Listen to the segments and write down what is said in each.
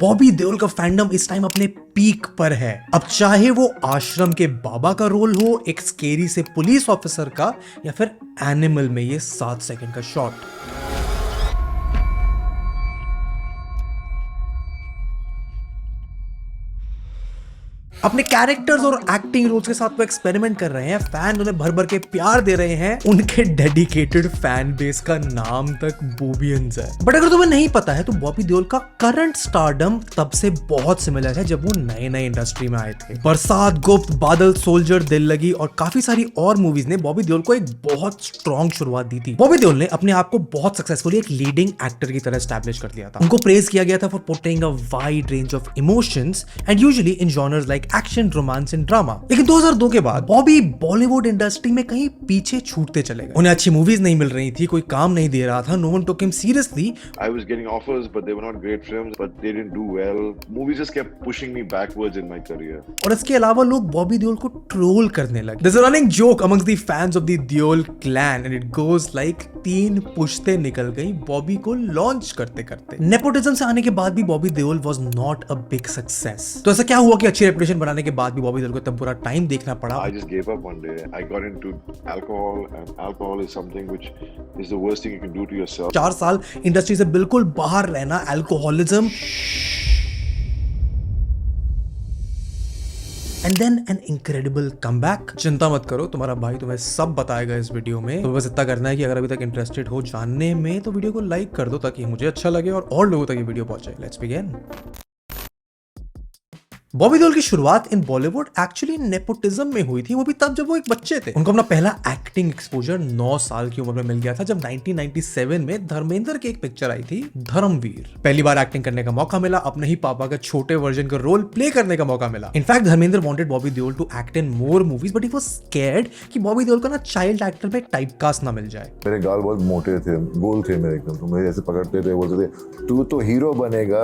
बॉबी देओल का फैंडम इस टाइम अपने पीक पर है। अब चाहे वो आश्रम के बाबा का रोल हो, एक स्केरी से पुलिस ऑफिसर का, या फिर एनिमल में ये 7 सेकंड का शॉट। अपने कैरेक्टर्स और एक्टिंग रोल्स के साथ वो एक्सपेरिमेंट कर रहे हैं, फैन उन्हें भर भर के प्यार दे रहे हैं, उनके डेडिकेटेड फैन बेस का नाम तक बॉबियंस है। बट अगर तुम्हें नहीं पता है तो बॉबी देओल का करंट स्टारडम तब से बहुत सिमिलर है जब वो नए नए इंडस्ट्री में आए थे। बरसात, गुप्त, बादल, सोल्जर, दिल लगी और काफी सारी और मूवीज ने बॉबी देओल को एक बहुत स्ट्रॉन्ग शुरुआत दी थी। बॉबी देओल ने अपने आप को बहुत सक्सेसफुली एक लीडिंग एक्टर की तरह एस्टैब्लिश कर लिया था। उनको प्रेज किया गया था for portraying a wide range of emotions and usually in genres like action, romance and drama. लेकिन 2002 के बाद बॉबी बॉलीवुड इंडस्ट्री में कहीं पीछे छूटते चले गए। उन्हें अच्छी मूवीज नहीं मिल रही थी, कोई काम नहीं दे रहा था, no one took him seriously. I was getting offers but they were not great films, but they didn't do well. Movies just kept pushing me backwards in my career. और इसके अलावा लोग बॉबी देओल को ट्रोल करने लगे। There's a running joke amongst the fans of the Deol clan and it goes like 3 पुश्ते निकल गई बॉबी को लॉन्च करते करते। नेपोटिज्म से आने के बाद भी Bobby Deol was not a big success। तो ऐसा क्या हुआ कि अच्छी रेपुटेशन बनाने के बाद भी बॉबी देओल को इतना पूरा टाइम देखना पड़ा? I just gave up one day. I got into alcohol and alcohol is something which is the worst thing you can do to yourself. 4 साल इंडस्ट्री से बिल्कुल बाहर रहना, alcoholism, and then an incredible comeback. चिंता मत करो, तुम्हारा भाई तुम्हें सब बताएगा इस वीडियो में। तो बस इतना करना है कि अगर अभी तक इंटरेस्टेड हो जानने में तो वीडियो को लाइक कर दो ताकि मुझे अच्छा लगे और लोगों तक ये वीडियो पहुंचे। Let's begin. बॉबी देओल की शुरुआत इन बॉलीवुड एक्चुअली नेपोटिज्म में हुई थी, वो भी तब जब वो एक बच्चे थे। उनको अपना पहला एक्टिंग एक्सपोजर 9 साल की उम्र में मिल गया था जब 1997 में धर्मेंद्र की एक पिक्चर आई थी धर्मवीर। पहली बार एक्टिंग करने का मौका मिला, अपने ही पापा का छोटे वर्जन का रोल प्ले करने का मौका मिला। In fact Dharmendra wanted Bobby Deol to act in more movies but he was scared कि बॉबी देओल को ना चाइल्ड एक्टर में टाइपकास्ट ना मिल जाए। मेरे गाल बहुत मोटे थे, गोल थे मेरे एकदम, तो मेरे ऐसे पकड़ते थे, बोलते थे तू तो हीरो बनेगा,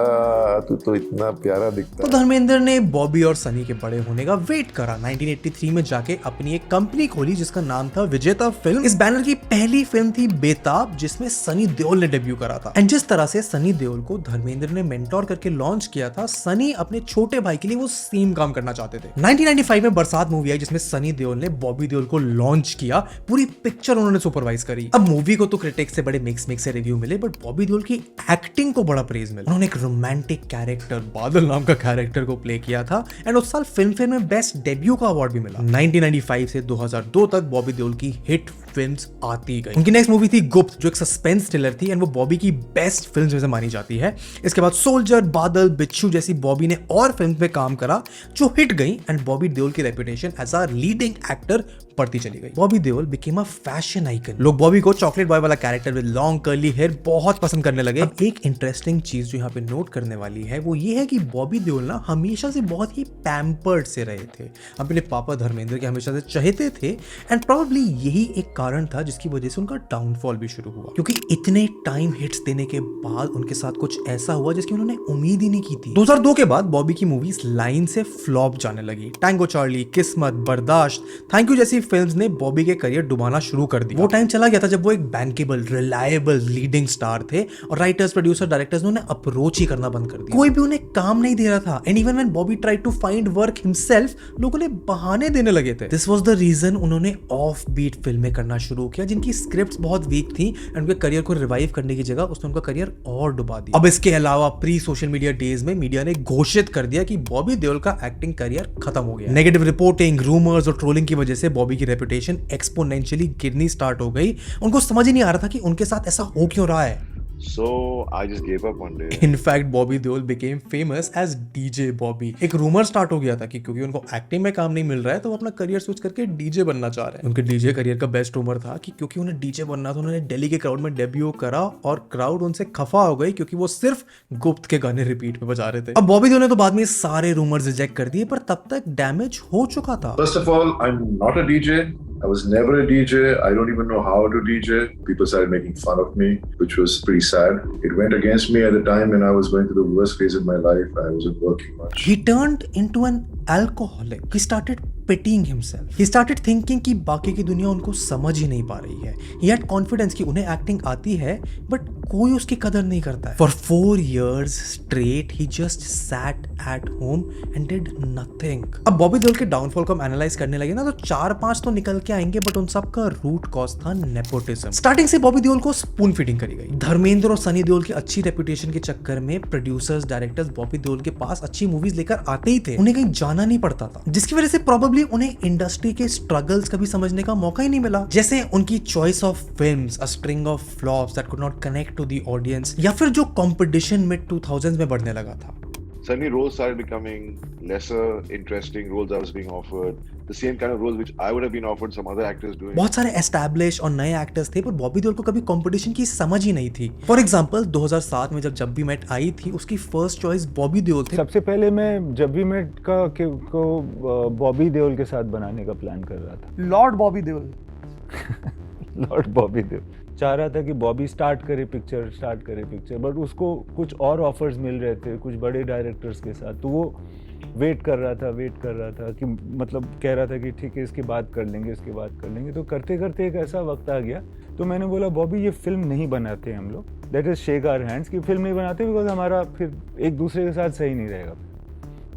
तू तो इतना प्यारा दिखता है। तो धर्मेंद्र ने बॉबी और सनी के बड़े होने का वेट करा। 1983 में जाके अपनी एक कंपनी खोली जिसका नाम था विजेता फिल्म। इस बैनर की पहली फिल्म थी बेताब, जिसमें सनी देओल ने डेब्यू करा था। एंड जिस तरह से सनी देओल को धर्मेंद्र ने मेंटोर करके लॉन्च किया था, सनी अपने छोटे भाई के लिए वो सेम काम करना चाहते थे। 1995 में बरसात मूवी आई जिसमें सनी देओल ने बॉबी देओल को लॉन्च किया, पूरी पिक्चर उन्होंने सुपरवाइज करी। अब मूवी को तो क्रिटिक्स से बड़े मिक्स से रिव्यू मिले बट बॉबी देओल की एक्टिंग को बड़ा प्रेज मिला। उन्होंने एक रोमांटिक कैरेक्टर बादल नाम का कैरेक्टर को प्ले किया था एंड उस साल फिल्म में बेस्ट डेब्यू का अवार्ड भी मिला। 1995 से 2002 तक बॉबी देओल की हिट फिल्म्स आती गई। उनकी नेक्स्ट मूवी थी गुप्त, जो एक सस्पेंस थ्रिलर थी एंड वो बॉबी की बेस्ट फिल्म्स में से मानी जाती है। इसके बाद सोल्जर, बादल, बिच्छू जैसी बॉबी ने और फिल्म में काम करा जो हिट गई एंड बॉबी देओल की reputation as a leading actor बढ़ती चली गई। Bobby Deol became a fashion icon. लोग बॉबी को चॉकलेट बॉय वाला character with long curly hair बहुत पसंद करने लगे। अब एक इंटरेस्टिंग चीज जो यहाँ पे नोट करने वाली है वो ये है कि बॉबी देओल ना हमेशा से बहुत ही पैम्पर्ड से रहे थे, अपने पापा धर्मेंद्र के हमेशा से चहेते थे एंड प्रोबेबली यही एक कारण था जिसकी वजह से उनका डाउनफॉल भी शुरू हुआ, क्योंकि इतने टाइम हिट्स देने के बाद उनके साथ कुछ ऐसा हुआ जिसकी उन्होंने उम्मीद ही नहीं की थी। 2002 के बाद बॉबी की मूवीज लाइन से फ्लॉप जाने लगी। टैंगो चार्ली, किस्मत, बर्दाश्त, थैंक यू जैसी फिल्म्स ने बॉबी के करियर डुबाना शुरू कर दिया। वो टाइम चला गया था जब वो एक बैंकेबल, रिलायबल लीडिंग स्टार थे और राइटर्स, प्रोड्यूसर, डायरेक्टर्स ने उन्हें अप्रोच ही करना बंद कर दिया। कोई भी उन्हें काम नहीं दे रहा था and even when Bobby tried to find work himself, लोग उन्हें बहाने देने लगे थे। दिस वाज द रीजन उन्होंने ऑफ बीट फिल्में करना शुरू किया जिनकी स्क्रिप्ट्स बहुत वीक थी एंड उनके करियर को रिवाइव करने की जगह उसने उनका करियर और डुबा दिया। अब इसके अलावा प्री सोशल मीडिया डेज में मीडिया ने घोषित कर दिया कि बॉबी देओल का एक्टिंग करियर खत्म हो गया। नेगेटिव रिपोर्टिंग, रूमर्स और ट्रोलिंग की वजह से बॉबी की रेपुटेशन एक्सपोनेंशियली गिरनी स्टार्ट हो गई। उनको समझ ही नहीं आ रहा था कि उनके साथ ऐसा हो क्यों रहा है। So I just gave up one day. In fact, Bobby Deol became famous as DJ Bobby. एक रूमर स्टार्ट हो गया था कि क्योंकि उनको एक्टिंग में काम नहीं मिल रहा है तो वो अपना करियर स्विच करके डीजे बनना चाह रहे हैं। उनके डीजे करियर का बेस्ट रूमर था कि क्योंकि उन्हें डीजे बनना था, उन्होंने दिल्ली के क्राउड में डेब्यू करा और क्राउड उनसे खफा हो गई क्योंकि वो सिर्फ गुप्त के गाने रिपीट में बजा रहे थे। अब बॉबी देओल ने तो बाद में सारे रूमर्स रिजेक्ट कर दिए पर तब तक डैमेज हो चुका था। First of all, I'm not a DJ. I was never a DJ. I don't even know how to DJ. People started making fun of me, which was pretty sad. It went against me at the time when I was going through the worst phase of my life. I wasn't working much. He turned into an alcoholic. He started pitying himself. He started thinking कि बाकी की दुनिया उनको समझ ही नहीं पा रही है. He had confidence कि उन्हें एक्टिंग आती है, but कोई उसकी कदर नहीं करता है। For 4 years straight he just sat at home and did nothing। अब बॉबी देओल के डाउनफॉल को हम एनालाइज करने लगे ना तो 4-5 तो निकल के आएंगे, बट उन सब का रूट कॉज था नेपोटिज्म। स्टार्टिंग से बॉबी देओल को स्पून फीडिंग करी गई। धर्मेंद्र और सनी देओल की अच्छी रेपुटेशन के चक्कर में प्रोड्यूसर्स डायरेक्टर्स बॉबी देओल के पास अच्छी मूवीज लेकर आते ही थे, उन्हें कहीं जाना नहीं पड़ता था, जिसकी वजह से प्रोबेबली उन्हें इंडस्ट्री के स्ट्रगल्स कभी समझने का मौका ही नहीं मिला। जैसे उनकी choice of films, a string of flops that could not connect to the audience, या फिर जो कंपटीशन मिड 2000s में बढ़ने लगा था। Suddenly roles started becoming lesser interesting roles I was being offered, the same kind of roles which I would have been offered some other actors doing। बहुत सारे establish और नए एक्टर्स थे, पर बॉबी देओल को कभी कंपटीशन की समझ ही नहीं थी। फॉर एग्जांपल 2007 में जब वी मेट आई थी, उसकी फर्स्ट चॉइस बॉबी देओल थे। सबसे पहले मैं जब वी मेट को बॉबी देओल के साथ बनाने का प्लान कर रहा था। लॉर्ड बॉबी देओल लॉर्ड बॉबी देओल चाह रहा था कि बॉबी स्टार्ट करे पिक्चर, बट उसको कुछ और ऑफर्स मिल रहे थे कुछ बड़े डायरेक्टर्स के साथ, तो वो वेट कर रहा था कि मतलब कह रहा था कि ठीक है इसके बाद कर लेंगे। तो करते करते एक ऐसा वक्त आ गया, तो मैंने बोला बॉबी ये फिल्म नहीं बनाते हम लोग, that is shake our hands, की फिल्म नहीं बनाते बिकॉज हमारा फिर एक दूसरे के साथ सही नहीं रहेगा।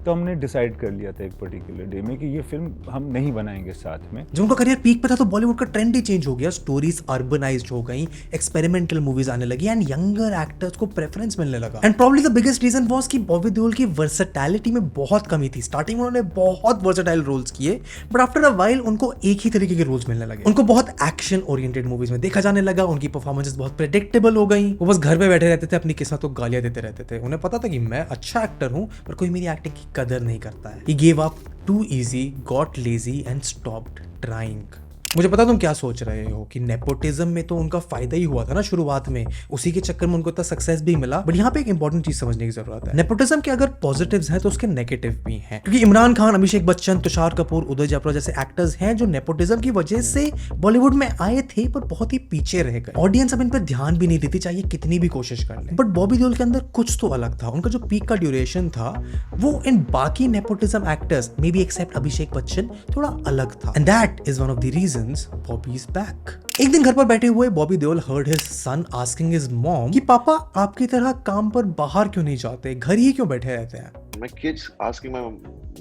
तो हमने डिसाइड कर लिया था एक पर्टिकुलर डे में कि ये फिल्म हम नहीं बनाएंगे साथ में। जब उनका करियर पीक पे था तो बॉलीवुड का ट्रेंड ही चेंज हो गया, स्टोरीज अर्बनाइज्ड हो गई, एक्सपेरिमेंटल मूवीज आने लगी एंड यंगर एक्टर्स को प्रेफरेंस मिलने लगा। And probably the biggest reason was कि बॉबी देओल की वर्सेटैलिटी में बहुत कमी थी। स्टार्टिंग में उन्होंने बहुत वर्सेटाइल रोल्स किए, बट आफ्टर अ व्हाइल उनको एक ही तरीके के रोल्स मिलने लगे। उनको बहुत एक्शन ओरिएंटेड मूवीज में देखा जाने लगा, उनकी परफॉर्मेंसेस बहुत प्रेडिक्टेबल हो गई। वो बस घर पे बैठे रहते थे, अपनी किस्मत को गालियां देते रहते थे। उन्हें पता था कि मैं अच्छा एक्टर हूं, पर कोई मेरी एक्टिंग की कदर नहीं करता है। He gave up too easy, got lazy and stopped trying। मुझे पता तुम क्या सोच रहे हो कि नेपोटिज्म में तो उनका फायदा ही हुआ था ना शुरुआत में, उसी के चक्कर में उनको इतना सक्सेस भी मिला। बट यहाँ पे एक इंपॉर्टेंट चीज समझने की जरूरत है। नेपोटिज्म के अगर पॉजिटिव्स हैं तो उसके नेगेटिव भी हैं, क्योंकि इमरान खान, अभिषेक बच्चन, तुषार कपूर, उदय जयपुरा जैसे एक्टर्स हैं जो नेपोटिज्म की वजह से बॉलीवुड में आए थे पर बहुत ही पीछे रह गए। ऑडियंस अब इन पर ध्यान भी नहीं देती, चाहिए कितनी भी कोशिश कर ले। बट बॉबी देओल के अंदर कुछ तो अलग था। उनका जो पीक का ड्यूरेशन था वो इन बाकी nepotism actors may be except Abhishek Bachchan थोड़ा अलग था, and that is one of the reasons Bobby is back. एक दिन घर पर बैठे हुए Bobby Deol heard his son asking his mom कि पापा आपकी तरह काम पर बाहर क्यों नहीं जाते, घर ही क्यों बैठे रहते हैं। My kids asking my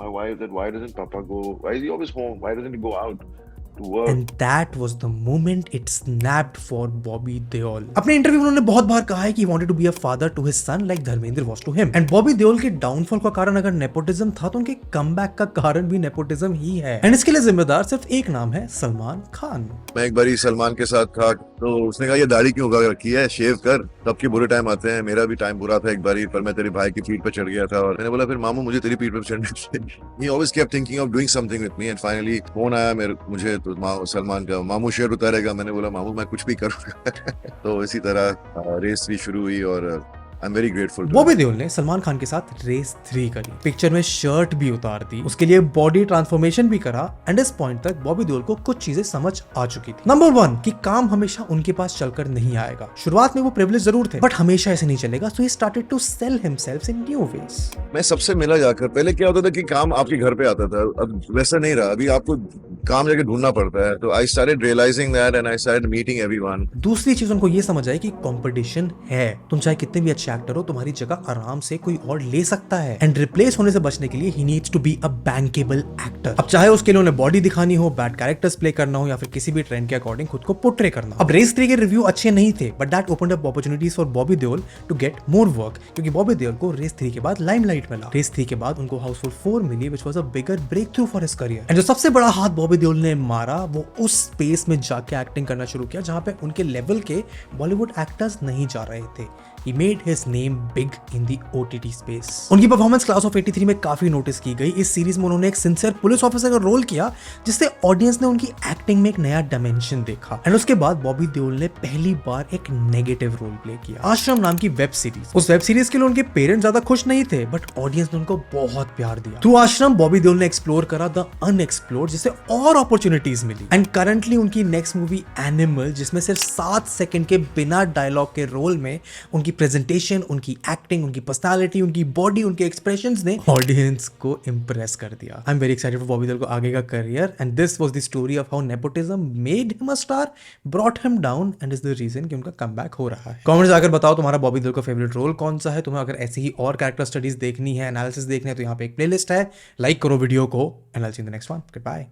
wife that why doesn't Papa go? Why is he always home? Why doesn't he go out to work? And that was the moment it snapped for Bobby Deol। अपने interview में उन्होंने बहुत बार कहा है कि he wanted to be a father to his son like Dharmendra was to him। And Bobby Deol के downfall का कारण अगर नेपोटिज्म था तो उनके कमबैक का कारण भी नेपोटिज्म ही है। एंड इसके लिए जिम्मेदार सिर्फ एक नाम है, सलमान खान। मैं एक बारी सलमान के साथ था तो उसने कहा ये दाढ़ी क्यों उगा रखी है, शेव कर, तब के बुरे टाइम आते हैं। मेरा भी टाइम बुरा था एक बारी, पर मैं तेरे भाई की पीठ पर चढ़ गया था और मैंने बोला फिर मामू मुझे तेरी पीठ पर चढ़ने से। He always kept thinking of doing something with me and finally phone आया मुझे तो सलमान का, मामू शेयर उतारेगा। मैंने बोला मामू मैं कुछ भी करूंगा। तो इसी तरह रेस भी शुरू हुई और I'm very grateful to Bobby Deol ने सलमान खान के साथ रेस 3 करी, पिक्चर में शर्ट भी उतार दी, उसके लिए बॉडी ट्रांसफॉर्मेशन भी करा। एंड इस पॉइंट तक बॉबी देओल को कुछ चीजें समझ आ चुकी थी। नंबर 1 कि काम हमेशा उनके पास चलकर नहीं आएगा। शुरुआत में वो प्रिविलेज जरूर थे, बट हमेशा ऐसे नहीं चलेगा। So he started to sell himself in new ways. मैं सबसे मिला जाकर, पहले क्या होता था कि काम आपके घर पे आता था, अब वैसा नहीं रहा। अभी आपको काम जाके ढूंढना पड़ता है। तो I started realising that and I started meeting everyone. दूसरी चीज उनको ये समझ आई कि कंपटीशन है, तुम चाहे कितने भी अच्छे एक्टर हो, तुम्हारी जगह आराम से कोई और ले सकता है। एंड रिप्लेस होने से बचने के लिए he needs to be a bankable actor. अब चाहे उसके लिए उन्हें बॉडी दिखानी हो, बैड कैरेक्टर्स प्ले करना हो, या फिर किसी भी ट्रेंड के अकॉर्डिंग खुद को पोर्ट्रे करना। अब रेस 3 के रिव्यू अच्छे नहीं थे, but that opened up opportunities for Bobby Deol to get more work, क्योंकि बॉबी देओल को रेस 3 के बाद लाइमलाइट मिला। रेस 3 के बाद उनको हाउसफुल 4 मिली, which was a bigger breakthrough for his career. And जो सबसे बड़ा हाथ बॉबी देओल ने मारा वो उस स्पेस में जाके एक्टिंग करना शुरू किया जहां पे उनके लेवल के बॉलीवुड एक्टर्स नहीं जा रहे थे। He made his name big in the OTT space। उनकी परफॉर्मेंस क्लास ऑफ 83 में काफी नोटिस की गई। इस सीरीज में उन्होंने एक सिंसियर पुलिस ऑफिसर का रोल किया, जिससे ऑडियंस ने उनकी एक्टिंग में एक नया डायमेंशन देखा। एंड उसके बाद बॉबी देओल ने पहली बार एक नेगेटिव रोल प्ले किया, आश्रम नाम की वेब सीरीज। उस वेब सीरीज के लिए उनके पेरेंट्स ज्यादा खुश नहीं थे, बट ऑडियंस ने उनको बहुत प्यार दिया। थ्रू आश्रम बॉबी देओल ने एक्सप्लोर करा द अनएक्सप्लोर्ड, जिससे और अपॉर्चुनिटीज मिली। एंड करंटली उनकी नेक्स्ट मूवी एनिमल, जिसमें सिर्फ 7 सेकंड के बिना डायलॉग के रोल में उनकी प्रेजेंटेशन, उनकी एक्टिंग, उनकी पर्सनालिटी, उनकी बॉडी, उनके एक्सप्रेशंस ने ऑडियंस को इंप्रेस कर दिया। I am very excited for Bobby Deol को आगे का career and this was the story of how nepotism made him a star, brought him down and is the reason कि उनका कमबैक हो रहा है। कमेंट्स आकर बताओ तुम्हारा बॉबी देओल का फेवरेट रोल कौन सा है। तुम्हें अगर ऐसी ही और कैरेक्टर स्टडीज देखनी है, एनालिसिस देखना है, तो यहाँ पे एक प्लेलिस्ट है। लाइक करो वीडियो को and I will see you in the next one. Good bye.